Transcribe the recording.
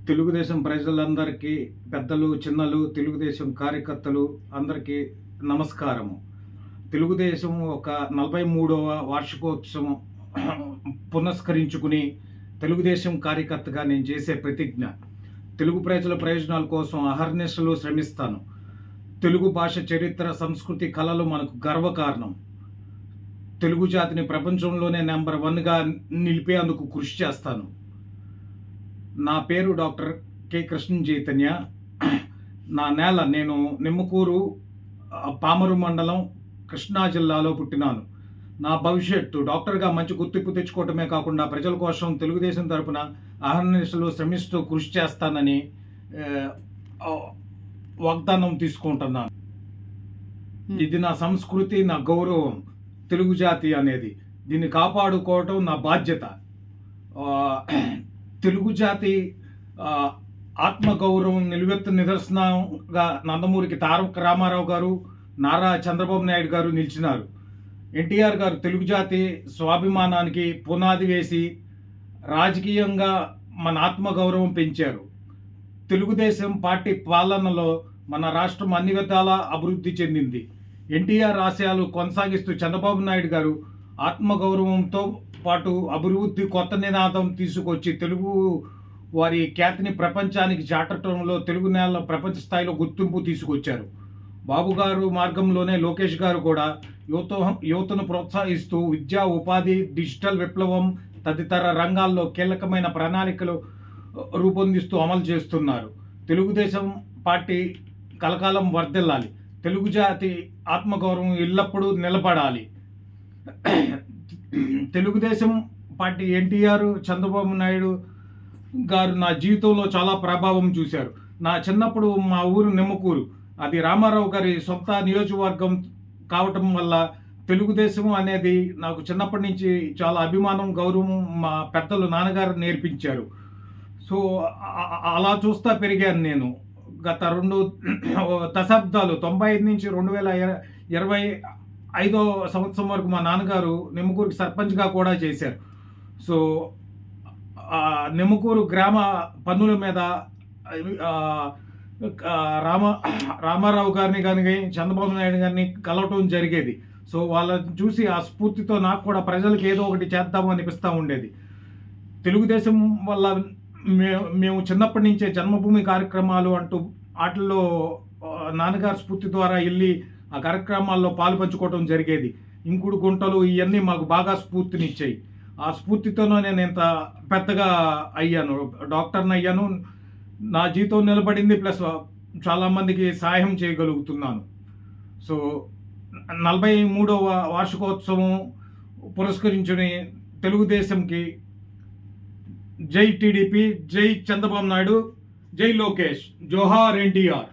తెలుగుదేశం ప్రజలందరికీ, పెద్దలు, చిన్నలు, తెలుగుదేశం కార్యకర్తలు అందరికీ నమస్కారము. తెలుగుదేశం ఒక 43వ వార్షికోత్సవం పునస్కరించుకుని తెలుగుదేశం కార్యకర్తగా నేను చేసే ప్రతిజ్ఞ. తెలుగు ప్రజల ప్రయోజనాల కోసం అహర్నిశలు శ్రమిస్తాను. తెలుగు భాష, చరిత్ర, సంస్కృతి, కళలు మనకు గర్వకారణం. తెలుగు జాతిని ప్రపంచంలోనే నెంబర్ 1గా నిలిపేందుకు కృషి చేస్తాను. నా పేరు డాక్టర్ కె కృష్ణ చైతన్య. నేను నిమ్మకూరు, పామరు మండలం, కృష్ణా జిల్లాలో పుట్టినాను. నా భవిష్యత్తు డాక్టర్గా మంచి గుర్తింపు తెచ్చుకోవటమే కాకుండా ప్రజల కోసం తెలుగుదేశం తరపున అహర్నిశలు శ్రమిస్తూ కృషి చేస్తానని వాగ్దానం తీసుకుంటున్నాను. ఇది నా సంస్కృతి, నా గౌరవం. తెలుగు జాతి అనేది దీన్ని కాపాడుకోవటం నా బాధ్యత. తెలుగు జాతి ఆత్మగౌరవం నిలువెత్తు నిదర్శనంగా నందమూరికి తారక రామారావు గారు, నారా చంద్రబాబు నాయుడు గారు నిలిచినారు. ఎన్టీఆర్ గారు తెలుగు జాతి స్వాభిమానానికి పునాది వేసి రాజకీయంగా మన ఆత్మగౌరవం పెంచారు. తెలుగుదేశం పార్టీ పాలనలో మన రాష్ట్రం అన్ని విధాలా అభివృద్ధి చెందింది. ఎన్టీఆర్ ఆశయాలు కొనసాగిస్తూ చంద్రబాబు నాయుడు గారు ఆత్మగౌరవంతో పాటు అభివృద్ధి కొత్త నినాదం తీసుకొచ్చి తెలుగు వారి ఖ్యాతిని ప్రపంచానికి చాటడంలో తెలుగు నేల ప్రపంచ స్థాయిలో గుర్తింపు తీసుకొచ్చారు. బాబు గారు మార్గంలోనే లోకేష్ గారు కూడా యువతను ప్రోత్సహిస్తూ విద్యా, ఉపాధి, డిజిటల్ విప్లవం తదితర రంగాల్లో కీలకమైన ప్రణాళికలు రూపొందిస్తూ అమలు చేస్తున్నారు. తెలుగుదేశం పార్టీ కలకాలం వర్ధిల్లాలి. తెలుగు జాతి ఆత్మగౌరవం ఎల్లప్పుడూ నిలబడాలి. తెలుగుదేశం పార్టీ ఎన్టీఆర్, చంద్రబాబు నాయుడు గారు నా జీవితంలో చాలా ప్రభావం చూశారు. నా చిన్నప్పుడు మా ఊరు నిమ్మకూరు, అది రామారావు గారి సొంత నియోజకవర్గం కావటం వల్ల తెలుగుదేశం అనేది నాకు చిన్నప్పటి నుంచి చాలా అభిమానం, గౌరవం మా పెద్దలు నాన్నగారు నేర్పించారు. సో అలా చూస్తా పెరిగాను నేను. గత 2 దశాబ్దాలు 95 నుంచి 2025 సంవత్సరం వరకు మా నాన్నగారు నిమ్మకూరుకి సర్పంచ్గా కూడా చేశారు. సో నిమ్మకూరు గ్రామ పన్నుల మీద రామారావు గారిని కానీ చంద్రబాబు నాయుడు గారిని కలవటం జరిగేది. సో వాళ్ళని చూసి ఆ స్ఫూర్తితో నాకు కూడా ప్రజలకు ఏదో ఒకటి చేద్దాము అనిపిస్తూ ఉండేది. తెలుగుదేశం వల్ల మేము చిన్నప్పటి నుంచే జన్మభూమి కార్యక్రమాలు అంటూ వాటిల్లో నాన్నగారి స్ఫూర్తి ద్వారా వెళ్ళి ఆ కార్యక్రమాల్లో పాలు పంచుకోవడం జరిగేది. ఇంకుడు గుంటలు ఇవన్నీ మాకు బాగా స్ఫూర్తినిచ్చాయి. ఆ స్ఫూర్తితోనే నేను ఇంత పెద్దగా అయ్యాను, డాక్టర్ని అయ్యాను. నా జీవితం నిలబడింది, ప్లస్ చాలామందికి సహాయం చేయగలుగుతున్నాను. సో 43వ వార్షికోత్సవం పురస్కరించుని తెలుగుదేశంకి జై టీడీపీ, జై చంద్రబాబు నాయుడు, జై లోకేష్, జోహార్ ఎన్టీఆర్.